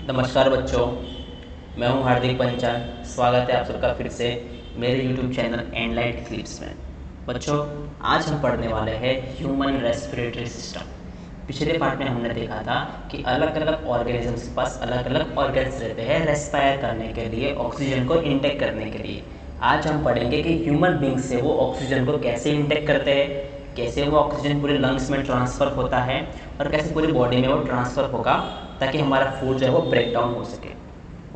नमस्कार बच्चों, मैं हूं हार्दिक पंचाल। स्वागत है आप सबका फिर से मेरे YouTube चैनल एंडलाइट क्लिप्स में। बच्चों, आज हम पढ़ने वाले हैं ह्यूमन रेस्पिरेटरी सिस्टम। पिछले पार्ट में हमने देखा था कि अलग अलग ऑर्गेनिजम्स के पास अलग अलग ऑर्गन्स रहते हैं रेस्पायर करने के लिए, ऑक्सीजन को इंटेक करने के लिए। आज हम पढ़ेंगे कि ह्यूमन बींग्स से वो ऑक्सीजन को कैसे इंटेक करते हैं, कैसे वो ऑक्सीजन पूरे लंग्स में ट्रांसफ़र होता है और कैसे पूरी बॉडी में वो ट्रांसफ़र होगा ताकि हमारा फूड जो है वो ब्रेक डाउन हो सके।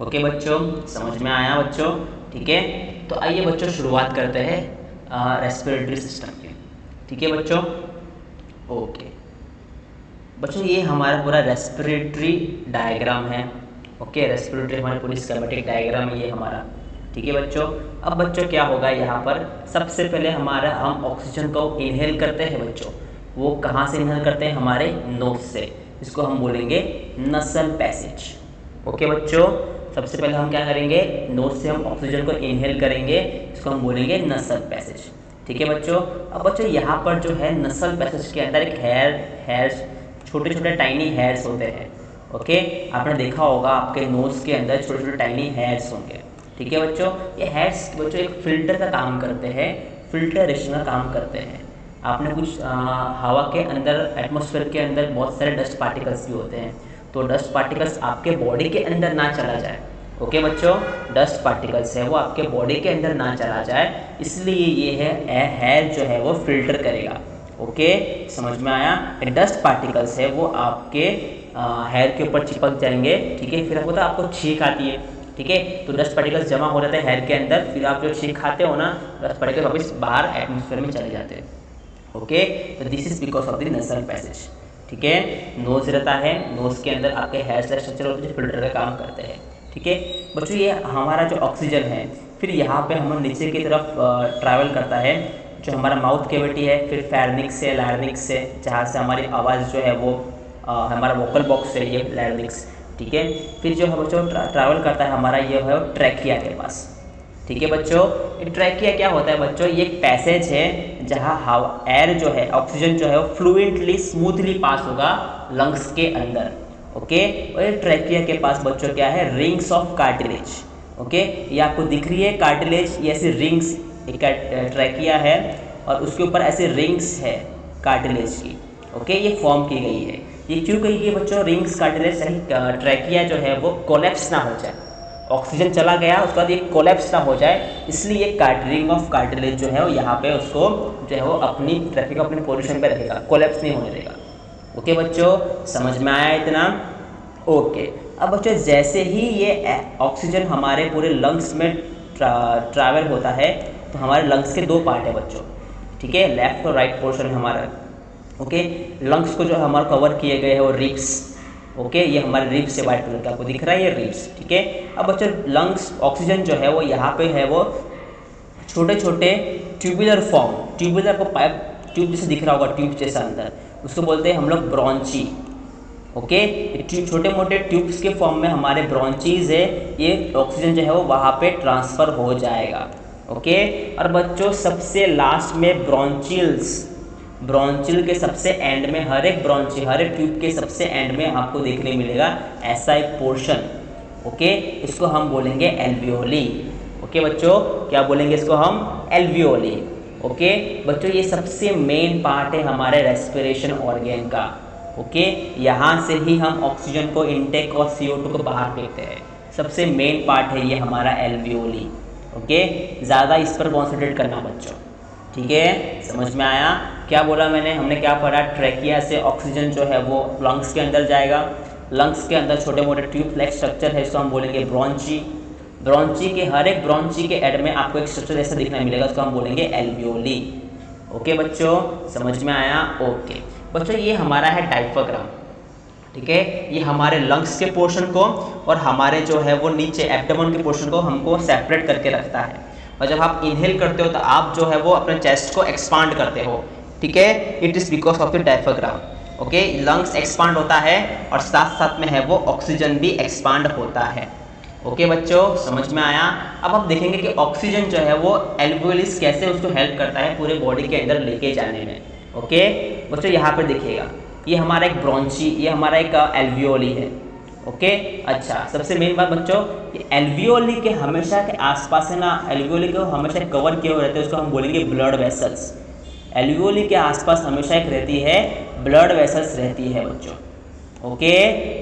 ओके बच्चों, समझ में आया बच्चों? ठीक है, तो आइए बच्चों शुरुआत करते हैं रेस्पिरेटरी सिस्टम की। ठीक है बच्चों? ओके बच्चों, ये हमारा पूरा रेस्पिरेटरी डायग्राम है। ओके, रेस्पिरेटरी हमारी पूरी स्कीमेटिक डायग्राम है ये हमारा। ठीक है बच्चों, अब बच्चों क्या होगा यहाँ पर, सबसे पहले हम ऑक्सीजन को इनहेल करते हैं बच्चों। वो कहाँ से इनहेल करते हैं? हमारे नोज से। इसको हम बोलेंगे नसल पैसेज। ओके बच्चों, सबसे पहले हम क्या करेंगे, नोज से हम ऑक्सीजन को इनहेल करेंगे, इसको हम बोलेंगे नसल पैसेज। ठीक है बच्चों, अब बच्चों यहाँ पर जो है नसल पैसेज के अंदर एक हेयर्स छोटे छोटे टाइनी हेयर्स होते हैं। ओके, आपने देखा होगा आपके नोज के अंदर छोटे छोटे टाइनी हेयर्स होंगे। ठीक है बच्चों, ये हेयर्स बच्चों एक फिल्टर का काम करते हैं, फिल्टरेशन का काम करते हैं। आपने कुछ हवा के अंदर, एटमॉस्फेयर के अंदर बहुत सारे डस्ट पार्टिकल्स भी होते हैं, तो डस्ट पार्टिकल्स आपके बॉडी के अंदर ना चला जाए। ओके बच्चों, डस्ट पार्टिकल्स है वो आपके बॉडी के अंदर ना चला जाए, इसलिए ये है हेयर जो है वो फिल्टर करेगा। ओके, समझ में आया? डस्ट पार्टिकल्स है वो आपके हेयर के ऊपर चिपक जाएंगे। ठीक है, फिर होता है आपको छींक आती है। ठीक है, तो डस्ट पार्टिकल्स जमा हो जाते हैं हेयर के अंदर, फिर आप जो छींक खाते हो ना, डस्ट पार्टिकल्स वापस बाहर एटमॉस्फेयर में चले जाते हैं। ओके, तो this is because of the नसल पैसेज। ठीक है, नोज रहता है, नोज के अंदर आपके हेयर स्ट्रक्चर होते हैं जो फिल्टर का काम करते हैं। ठीक है बच्चों, ये हमारा जो ऑक्सीजन है फिर यहाँ पे हम नीचे की तरफ ट्रैवल करता है, जो हमारा माउथ कैविटी है, फिर फेर्निक्स से, लैरिंक्स से, जहाँ से हमारी आवाज़ जो है वो हमारा वोकल बॉक्स है ये लैरिंक्स। ठीक है, फिर जो है बच्चों ट्रैवल करता है हमारा ये है ट्रैकिया के पास। ठीक है बच्चों, ये ट्रैकिया क्या होता है बच्चों? ये एक पैसेज है जहाँ एयर जो है, ऑक्सीजन जो है वो फ्लुएंटली स्मूथली पास होगा लंग्स के अंदर। ओके, और ये ट्रैकिया के पास बच्चों क्या है? Rings of cartilage. ओके, ये आपको दिख रही है कार्टिलेज, ये ऐसी रिंग्स, एक ट्रैकिया है और उसके ऊपर ऐसे रिंग्स है कार्टिलेज की। ओके, ये फॉर्म की गई है। ये क्यों कही गई बच्चों रिंग्स कार्टिलेज? ट्रैकिया जो है वो कोलैप्स ना हो जाए, ऑक्सीजन चला गया उसके बाद ये कोलैप्स ना हो जाए, इसलिए रिंग ऑफ कार्टिलेज जो है वो यहाँ पे उसको जो है वो अपनी ट्रैफिक अपनी पोजीशन पे रखेगा, कोलैप्स नहीं होने देगा। ओके बच्चों, समझ में आया इतना? ओके, अब बच्चों जैसे ही ये ऑक्सीजन हमारे पूरे लंग्स में ट्रैवल होता है, तो हमारे लंग्स के दो पार्ट है बच्चों। ठीक है, लेफ्ट और राइट पोर्शन हमारा। ओके, लंग्स को जो हमारे कवर किए गए हैं वो रिब्स। ओके, ये हमारे रिब्स से वाइट कलर का आपको दिख रहा है, ये रिब्स। ठीक है, अब बच्चों लंग्स ऑक्सीजन जो है वो यहाँ पे है वो छोटे छोटे ट्यूबुलर फॉर्म, ट्यूबुलर को पाइप ट्यूब जैसे दिख रहा होगा, ट्यूब जैसा अंदर, उसको बोलते हैं हम लोग ब्रॉन्ची। ओके, छोटे मोटे ट्यूब्स के फॉर्म में हमारे ब्रॉन्चीज है, ये ऑक्सीजन जो है वो वहाँ पे ट्रांसफ़र हो जाएगा। ओके, और बच्चों सबसे लास्ट में ब्रॉन्चिल्स, ब्रॉन्चिल के सबसे एंड में, हर एक ब्रॉन्ची, हर एक ट्यूब के सबसे एंड में आपको देखने मिलेगा ऐसा एक पोर्शन। ओके, इसको हम बोलेंगे एल्वियोली। ओके बच्चों, क्या बोलेंगे इसको हम? एल्वियोली। ओके बच्चों, ये सबसे मेन पार्ट है हमारे रेस्पिरेशन ऑर्गेन का। ओके, यहाँ से ही हम ऑक्सीजन को इनटेक और CO2 को बाहर फेंकते हैं, सबसे मेन पार्ट है ये हमारा एल्वियोली। ओके, ज़्यादा इस पर कॉन्सेंट्रेट करना बच्चों। ठीक है, समझ में आया? क्या बोला मैंने, हमने क्या पढ़ा? ट्रैकिया से ऑक्सीजन जो है वो लंग्स के अंदर जाएगा, लंग्स के अंदर छोटे मोटे ट्यूब लाइक स्ट्रक्चर है, इसको हम बोलेंगे ब्रॉन्ची। ब्रॉन्ची के हर एक ब्रॉन्ची के एड में आपको एक स्ट्रक्चर ऐसा दिखने मिलेगा, उसको हम बोलेंगे एल्वियोली। ओके बच्चों, समझ में आया? ओके बच्चों, ये हमारा है डायफ्राम। ठीक है, ये हमारे लंग्स के पोर्शन को और हमारे जो है वो नीचे एब्डोमेन के पोर्शन को हमको सेपरेट करके रखता है। और जब आप इनहेल करते हो तो आप जो है वो अपने चेस्ट को एक्सपांड करते हो। ठीक है, it is because of the diaphragm. Okay, lungs expand होता है और साथ साथ में है वो ऑक्सीजन भी एक्सपांड होता है। ओके बच्चों, समझ में आया? अब आप देखेंगे कि ऑक्सीजन जो है वो एल्वियोलिस कैसे उसको हेल्प करता है पूरे बॉडी के अंदर लेके जाने में। ओके बच्चों, यहाँ पर देखिएगा, ये हमारा एक ब्रॉन्ची, ये हमारा एक एल्वियोली है। ओके। अच्छा, सबसे मेन बात बच्चों, एल्वियोली के हमेशा के आसपास है ना, एल्वियोली को हमेशा कवर किए हुए रहते हैं, उसको हम बोलेंगे ब्लड वेसल्स। एल्वियोली के आसपास हमेशा एक रहती है ब्लड वेसल्स रहती है बच्चों। ओके,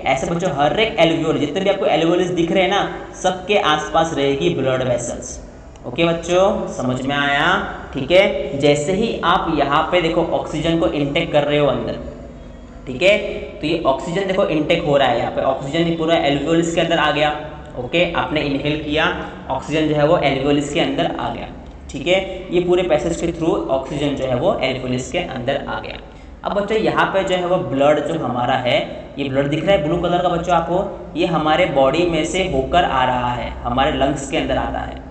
ऐसे बच्चों हर एक एल्वियोली, जितने भी आपको एल्वियोलिस दिख रहे हैं ना, सबके आसपास रहेगी ब्लड वेसल्स। ओके बच्चों, समझ में आया? ठीक है। जैसे ही आप यहाँ पे देखो ऑक्सीजन को इनटेक कर रहे हो अंदर, ठीक है, तो ये ऑक्सीजन देखो इनटेक हो रहा है, यहाँ पे ऑक्सीजन पूरा एल्वियोलिस के अंदर आ गया। ओके, आपने इनहेल किया, ऑक्सीजन जो है वो एल्वियोलिस के अंदर आ गया। ठीक है, ये पूरे पैसेज के थ्रू ऑक्सीजन जो है वो एल्वियोलिस के अंदर आ गया। अब बच्चों यहाँ पे जो है वो ब्लड जो हमारा है, ये ब्लड दिख रहा है ब्लू कलर का बच्चों आपको, ये हमारे बॉडी में से होकर आ रहा है, हमारे लंग्स के अंदर आता है।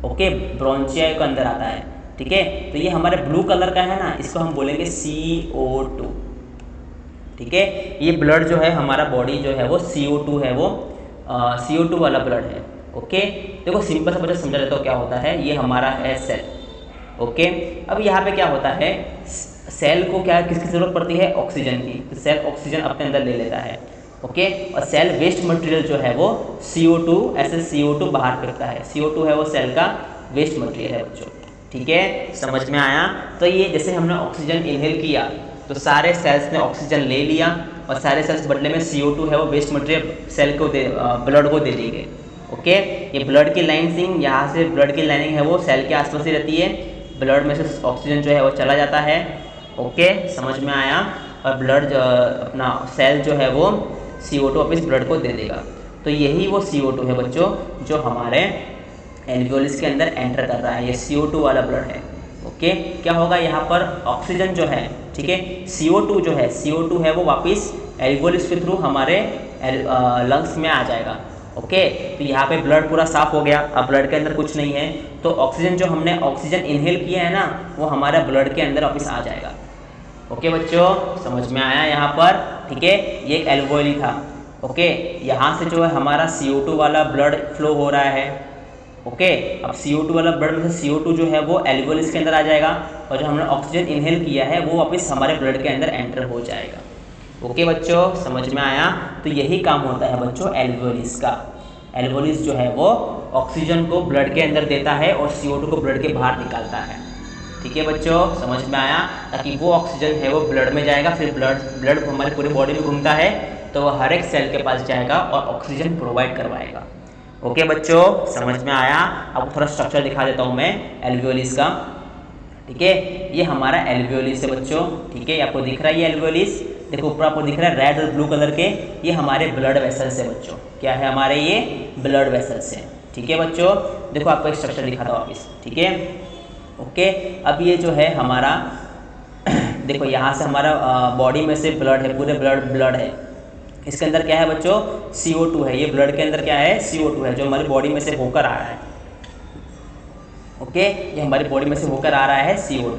ओके, ब्रोंचिया के अंदर आता है। ठीक है, तो ये हमारे ब्लू कलर का है ना, इसको हम बोलेंगे CO2। ठीक है, ये ब्लड जो है हमारा बॉडी जो है वो CO2 है, वो CO2 वाला ब्लड है। ओके, देखो सिंपल सा बच्चा समझा लेता हूँ क्या होता है। ये हमारा है सेल। ओके, अब यहाँ पे क्या होता है, सेल को क्या किसकी ज़रूरत पड़ती है, ऑक्सीजन की, तो सेल ऑक्सीजन अपने अंदर ले लेता है। ओके, और सेल वेस्ट मटेरियल जो है वो CO2, ऐसे CO2 बाहर फेंकता है। CO2 है वो सेल का वेस्ट मटेरियल है बच्चों। ठीक है, समझ में आया? तो ये जैसे हमने ऑक्सीजन इनहेल किया तो सारे सेल्स ने ऑक्सीजन ले लिया, और सारे सेल्स बदले में CO2 है वो वेस्ट मटेरियल सेल को ब्लड को दे देंगे। ओके, ये ब्लड की लाइनिंग, यहाँ से ब्लड की लाइनिंग है वो सेल के आसपास ही रहती है, ब्लड में से ऑक्सीजन जो है वो चला जाता है। ओके, समझ में आया? और ब्लड अपना सेल जो है वो CO2 वापस ब्लड को दे देगा। तो यही वो CO2 है बच्चों जो हमारे एल्वियोलिस के अंदर एंटर कर रहा है, ये CO2 वाला ब्लड है। ओके, क्या होगा यहाँ पर, ऑक्सीजन जो है, ठीक है, CO2 जो है, CO2 है वो वापस एल्वियोलिस के थ्रू हमारे लंग्स में आ जाएगा। ओके, तो यहाँ पे ब्लड पूरा साफ हो गया, अब ब्लड के अंदर कुछ नहीं है, तो ऑक्सीजन जो हमने ऑक्सीजन इनहेल किया है ना, वो हमारे ब्लड के अंदर वापस आ जाएगा। ओके बच्चों, समझ में आया यहाँ पर? ठीक है, ये एक एल्वियोली था। ओके, यहाँ से जो है हमारा CO2 वाला ब्लड फ्लो हो रहा है। ओके, अब CO2 वाला ब्लड में से CO2 जो है वो एल्वियोलिस के अंदर आ जाएगा, और जो हमने ऑक्सीजन इनहेल किया है वो वापस हमारे ब्लड के अंदर एंटर हो जाएगा। ओके बच्चों, समझ में आया? तो यही काम होता है बच्चों एल्वियोलिस का। एल्वियोलिस जो है वो ऑक्सीजन को ब्लड के अंदर देता है और CO2 को ब्लड के बाहर निकालता है। ठीक है बच्चों, समझ में आया? ताकि वो ऑक्सीजन है वो ब्लड में जाएगा, फिर ब्लड हमारी पूरी बॉडी में घूमता है, तो वो हर एक सेल के पास जाएगा और ऑक्सीजन प्रोवाइड करवाएगा। ओके बच्चों, समझ में आया? अब थोड़ा स्ट्रक्चर दिखा देता हूँ मैं एल्वियोलिस का। ठीक है, ये हमारा एल्वियोलिस है बच्चों। ठीक है, आपको दिख रहा है ये एल्वियोलिस, देखो ऊपर आपको दिख रहा है रेड और ब्लू कलर के, ये हमारे ब्लड वेसल्स है बच्चों। क्या है हमारे, ये ब्लड वेसल्स है। ठीक है बच्चों, देखो आपको एक स्ट्रक्चर दिखाता हूँ वापिस। ठीक है, ओके, अब ये जो है हमारा देखो यहाँ से हमारा बॉडी में से ब्लड है, पूरे ब्लड है, इसके अंदर क्या है बच्चों, CO2 है। ये ब्लड के अंदर क्या है, CO2 है, जो हमारी बॉडी में से होकर आ रहा है। ओके, ये हमारी बॉडी में से होकर आ रहा है CO2।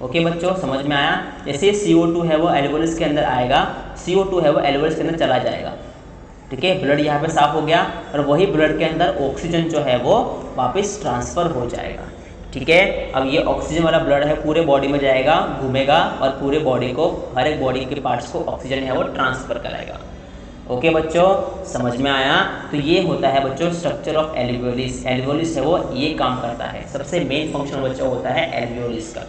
ओके बच्चों, समझ में आया? जैसे CO2 है वो एल्वियोलिस के अंदर आएगा, CO2 है वो एल्वियोलिस के अंदर चला जाएगा। ठीक है, ब्लड यहाँ पे साफ हो गया, और वही ब्लड के अंदर ऑक्सीजन जो है वो वापस ट्रांसफ़र हो जाएगा। ठीक है, अब ये ऑक्सीजन वाला ब्लड है पूरे बॉडी में जाएगा, घूमेगा, और पूरे बॉडी को, हर एक बॉडी के पार्ट्स को ऑक्सीजन है वो ट्रांसफ़र कराएगा। ओके बच्चों, समझ में आया? तो ये होता है बच्चों स्ट्रक्चर ऑफ एल्वियोलिस। एल्वियोलिस है वो ये काम करता है, सबसे मेन फंक्शन बच्चों होता है एल्वियोलिस का।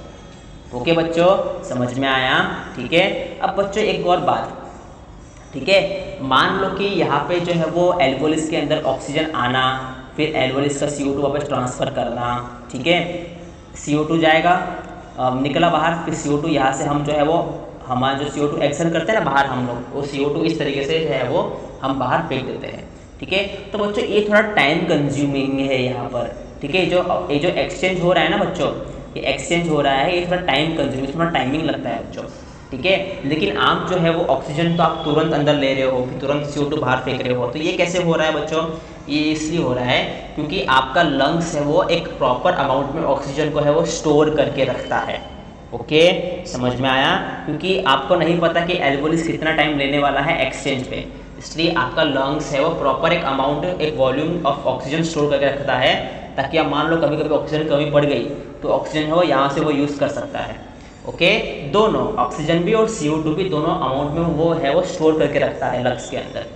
ओके बच्चों, समझ में आया? ठीक है, अब बच्चों एक और बात, ठीक है, मान लो कि यहाँ पे जो है वो एल्वियोलिस के अंदर ऑक्सीजन आना, फिर एल्वियोलिस का CO2 वापस ट्रांसफ़र करना। ठीक है, CO2 जाएगा, निकला बाहर, फिर CO2 यहाँ से हम जो है वो हमारा जो CO2 एक्शन करते हैं ना बाहर हम लोग, वो CO2 इस तरीके से जो है वो हम बाहर फेंक देते हैं। ठीक है, तो बच्चों ये थोड़ा टाइम कंज्यूमिंग है यहाँ पर। ठीक है, ये जो एक्सचेंज हो रहा है ना बच्चों, ये एक्सचेंज हो रहा है, ये थोड़ा टाइम कंज्यूमिंग, थोड़ा टाइमिंग लगता है बच्चों। ठीक है, लेकिन आप जो है वो ऑक्सीजन तो आप तुरंत अंदर ले रहे हो, फिर तुरंत CO2 बाहर फेंक रहे हो। तो ये कैसे हो रहा है बच्चों, ये इसलिए हो रहा है क्योंकि आपका लंग्स है वो एक प्रॉपर अमाउंट में ऑक्सीजन को है वो स्टोर करके रखता है। ओके, समझ में आया? क्योंकि आपको नहीं पता कि एल्वियोलिस कितना टाइम लेने वाला है एक्सचेंज पे, इसलिए आपका लंग्स है वो प्रॉपर एक अमाउंट, एक वॉल्यूम ऑफ ऑक्सीजन स्टोर करके रखता है, ताकि आप मान लो कभी कभी ऑक्सीजन कमी पड़ गई तो ऑक्सीजन है वो यहाँ से वो यूज़ कर सकता है। ओके, दोनों ऑक्सीजन भी और CO2 भी दोनों अमाउंट में वो है वो स्टोर करके रखता है लंग्स के अंदर।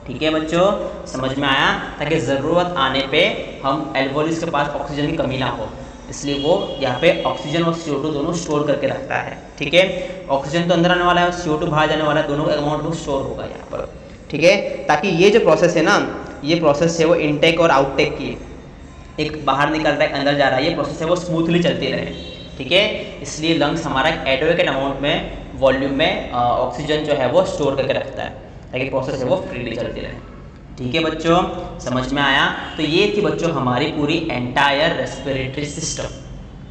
ठीक है बच्चों, समझ में आया, ताकि ज़रूरत आने पे हम एल्वोलिस के पास ऑक्सीजन की कमी ना हो, इसलिए वो यहाँ पे ऑक्सीजन और CO2 दोनों स्टोर करके रखता है। ठीक है, ऑक्सीजन तो अंदर आने वाला है, CO2 बाहर जाने वाला है, दोनों का अमाउंट वो स्टोर होगा यहाँ पर। ठीक है, ताकि ये जो प्रोसेस है ना, ये प्रोसेस है वो इनटेक और आउटटेक की, एक बाहर निकल रहा है एक अंदर जा रहा है, ये प्रोसेस है वो स्मूथली चलती रहे। ठीक है, इसलिए लंग्स हमारा एडोकेट अमाउंट में वॉल्यूम में ऑक्सीजन जो है वो स्टोर करके रखता है, ताकि प्रोसेस है वो फ्रीली चलती रहे। ठीक है बच्चों, समझ में आया। तो ये थी बच्चों हमारी पूरी एंटायर रेस्पिरेटरी सिस्टम।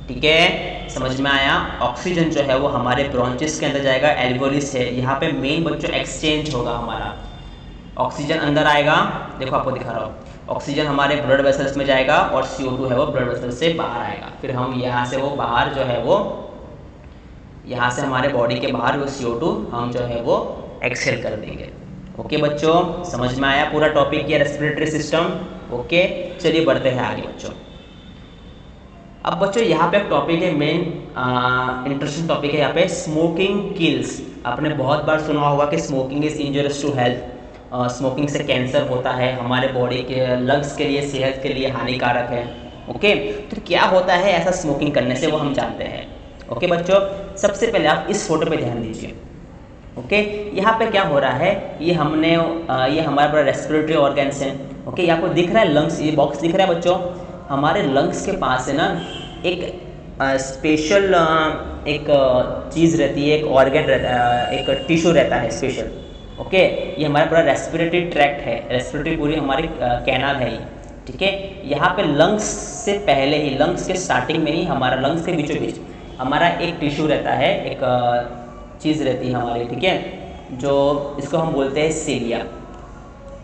ठीक है, समझ में आया। ऑक्सीजन जो है वो हमारे ब्रोंचिस के अंदर जाएगा, एल्वोलिस है, यहाँ पे मेन बच्चों एक्सचेंज होगा हमारा। ऑक्सीजन अंदर आएगा, देखो आपको दिखा रहा हूँ, ऑक्सीजन हमारे ब्लड वेसल्स में जाएगा और CO2 है वो ब्लड वेसल्स से बाहर आएगा, फिर हम यहाँ से वो बाहर जो है वो यहाँ से हमारे बॉडी के बाहर वो CO2 हम जो है वो एक्सहेल कर देंगे। ओके बच्चों, समझ में आया पूरा टॉपिक ये रेस्पिरेटरी सिस्टम। ओके, चलिए बढ़ते हैं आगे बच्चों। अब बच्चों यहाँ पे एक टॉपिक है, मेन इंटरेस्टिंग टॉपिक है यहाँ पे, स्मोकिंग किल्स। आपने बहुत बार सुना होगा कि smoking is injurious to health, smoking से कैंसर होता है, हमारे बॉडी के लंग्स के लिए, सेहत के लिए हानिकारक है। ओके, तो क्या होता है ऐसा स्मोकिंग करने से, वो हम जानते हैं। ओके बच्चों, सबसे पहले आप इस फोटो पे ध्यान दीजिए। ओके, यहाँ पे क्या हो रहा है, ये हमारा पूरा रेस्पिरेटरी ऑर्गन्स है। ओके, ये आपको दिख रहा है लंग्स, ये बॉक्स दिख रहा है बच्चों, हमारे लंग्स के पास है ना एक स्पेशल एक चीज़ रहती है, एक ऑर्गन रहता है, एक टिश्यू रहता है स्पेशल। ओके, ये हमारा पूरा रेस्पिरेटरी ट्रैक्ट है, रेस्पिरेटरी पूरी हमारी कैनाल है ये। ठीक है, यहाँ पे लंग्स से पहले ही, लंग्स के स्टार्टिंग में ही, हमारा लंग्स के बीचों बीच हमारा एक टिश्यू रहता है, एक चीज़ रहती है हमारी। ठीक है, जो इसको हम बोलते हैं सिलिया।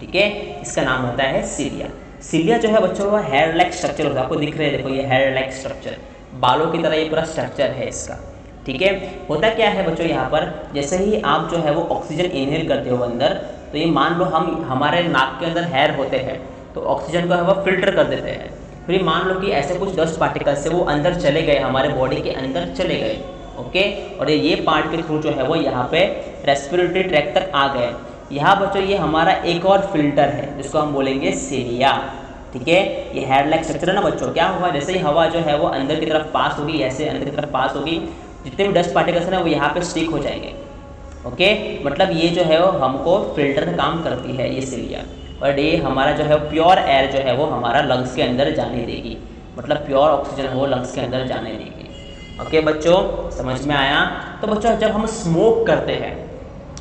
ठीक है, इसका नाम होता है सिलिया। सिलिया जो है बच्चों वो हेयर लाइक स्ट्रक्चर होता है, आपको दिख रहे हैं, देखो ये हेयर लाइक स्ट्रक्चर, बालों की तरह ये पूरा स्ट्रक्चर है इसका। ठीक है, होता क्या है बच्चों, यहाँ पर जैसे ही आप जो है वो ऑक्सीजन इनहेल करते हो अंदर, तो ये मान लो हमारे नाक के अंदर हेयर होते हैं, तो ऑक्सीजन को है वो फिल्टर कर देते हैं। फिर मान लो कि ऐसे कुछ डस्ट पार्टिकल्स से वो अंदर चले गए, हमारे बॉडी के अंदर चले गए। ओके, और ये पार्ट के थ्रू जो है वो यहाँ पे रेस्पिरेटरी ट्रैक्ट तक आ गए। यहाँ बच्चों ये हमारा एक और फिल्टर है, जिसको हम बोलेंगे सिलिया। ठीक है, ये हेयर लाइक स्ट्रक्चर है ना बच्चों, क्या होगा, जैसे ही हवा जो है वो अंदर की तरफ पास होगी, ऐसे अंदर की तरफ पास होगी, जितने भी डस्ट पार्टिकल्स हैं ना वो यहाँ पे स्टिक हो जाएंगे। ओके, मतलब ये जो है वो हमको फिल्टर का काम करती है ये सिलिया, और ये हमारा जो है प्योर एयर जो है वो हमारा लंग्स के अंदर जाने देगी, मतलब प्योर ऑक्सीजन वो लंग्स के अंदर जाने देगी। ओके बच्चों, समझ में आया। तो बच्चों जब हम स्मोक करते हैं,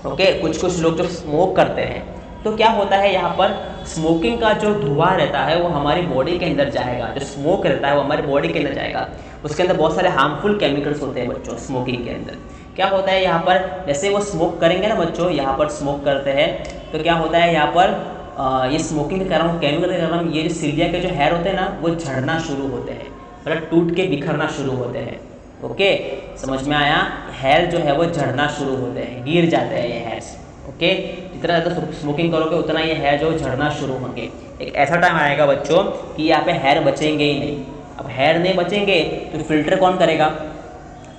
ओके, कुछ लोग जब स्मोक करते हैं तो क्या होता है, यहाँ पर स्मोकिंग का जो धुआं रहता है वो हमारी बॉडी के अंदर जाएगा, जो स्मोक रहता है वो हमारी बॉडी के अंदर जाएगा, उसके अंदर बहुत सारे हार्मफुल केमिकल्स होते हैं बच्चों स्मोकिंग के अंदर। क्या होता है यहाँ पर, जैसे वो स्मोक करेंगे ना बच्चों, यहाँ पर स्मोक करते हैं तो क्या होता है, यहाँ पर ये स्मोकिंग के कारण, केमिकल के कारण ये जो सिलिया के जो हेयर होते हैं ना वो झड़ना शुरू होते हैं, मतलब टूट के बिखरना शुरू होते हैं। ओके, समझ में आया, हेयर जो है वो झड़ना शुरू होते हैं, गिर जाते हैं ये हेयर्स। ओके, जितना ज़्यादा स्मोकिंग करोगे उतना ये हेयर जो झड़ना शुरू होंगे। एक ऐसा टाइम आएगा बच्चों कि यहाँ पे हेयर बचेंगे ही नहीं। अब हेयर नहीं बचेंगे तो फिल्टर कौन करेगा,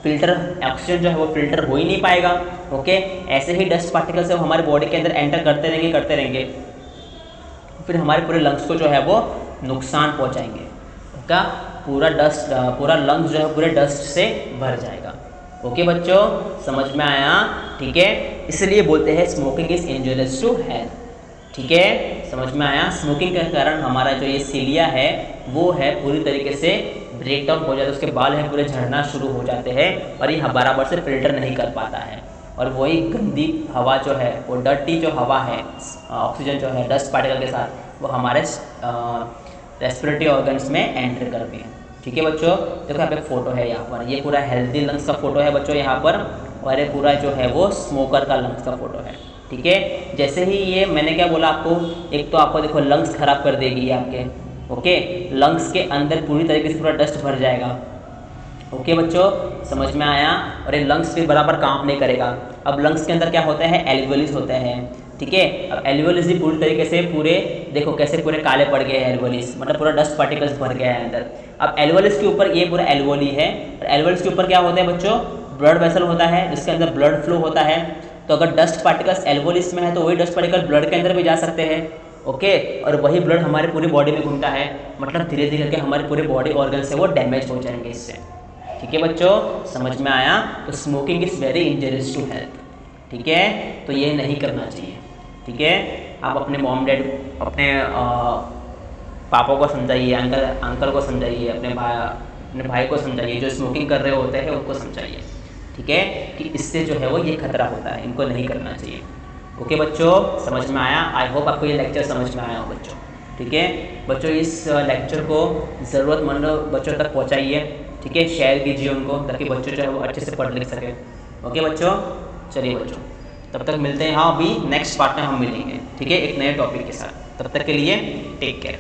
फिल्टर ऑक्सीजन जो है वो फिल्टर हो ही नहीं पाएगा। ओके, ऐसे ही डस्ट पार्टिकल्स है वो हमारे बॉडी के अंदर एंटर करते रहेंगे, फिर हमारे पूरे लंग्स को जो है वो नुकसान पहुँचाएंगे। का पूरा लंग्स जो है पूरे डस्ट से भर जाएगा। ओके बच्चों, समझ में आया। ठीक है, इसलिए बोलते हैं smoking is injurious to health. ठीक है, समझ में आया। स्मोकिंग के कारण हमारा जो ये सिलिया है वो है पूरी तरीके से ब्रेक डाउन हो जाता है, उसके बाल हैं पूरे झड़ना शुरू हो जाते हैं और ये बराबर से फिल्टर नहीं कर पाता है, और वही गंदी हवा जो है वो डर्टी जो हवा है, ऑक्सीजन जो है डस्ट पार्टिकल के साथ वो हमारे रेस्पिरेटरी ऑर्गन्स में एंटर करते हैं। ठीक है बच्चों, देखो यहाँ पे फोटो है, यहाँ पर ये पूरा हेल्दी लंग्स का फोटो है बच्चों यहाँ पर, और ये पूरा जो है वो स्मोकर का लंग्स का फोटो है। ठीक है, जैसे ही ये मैंने क्या बोला आपको, एक तो आपको देखो लंग्स खराब कर देगी ये आपके। ओके, लंग्स के अंदर पूरी तरीके से पूरा डस्ट भर जाएगा। ओके बच्चों, समझ में आया। और ये लंग्स फिर बराबर काम नहीं करेगा। अब लंग्स के अंदर क्या होता है, एल्वियोलिस होते हैं। ठीक है, अब एल्वियोलिस भी पूरी तरीके से पूरे देखो कैसे पूरे काले पड़ गए हैं एल्वियोलिस, मतलब पूरा डस्ट पार्टिकल्स भर गया है अंदर। अब एल्वियोलिस के ऊपर ये पूरा एल्वियोली है, और एल्वियोलिस के ऊपर क्या होता है बच्चों, ब्लड वेसल होता है जिसके अंदर ब्लड फ्लो होता है। तो अगर डस्ट पार्टिकल्स एल्वोलिस में है तो वही डस्ट पार्टिकल ब्लड के अंदर भी जा सकते हैं, ओके, और वही ब्लड हमारे पूरी बॉडी में घूमता है, मतलब धीरे धीरे करके हमारे पूरे बॉडी ऑर्गन से वो डैमेज हो जाएंगे इससे। ठीक है बच्चों, समझ में आया? तो smoking is very injurious to health. ठीक है, तो ये नहीं करना चाहिए। ठीक है, आप अपने मॉम डैड, अपने पापा को समझाइए, अंकल को समझाइए, अपने भाई को समझाइए, जो स्मोकिंग कर रहे होते हैं उनको समझाइए। ठीक है, कि इससे जो है वो ये खतरा होता है, इनको नहीं करना चाहिए। ओके बच्चों, समझ में आया? आई होप आपको ये लेक्चर समझ में आया हो बच्चों। ठीक है बच्चों, इस लेक्चर को ज़रूरतमंद बच्चों तक पहुँचाइए। ठीक है, शेयर कीजिए उनको, ताकि बच्चों जो है वो अच्छे से पढ़ लिख सकें। ओके बच्चों, चलिए बच्चों, तब तक मिलते हैं। हाँ, अभी नेक्स्ट पार्ट में हम मिलेंगे, ठीक है, एक नए टॉपिक के साथ। तब तक के लिए टेक केयर।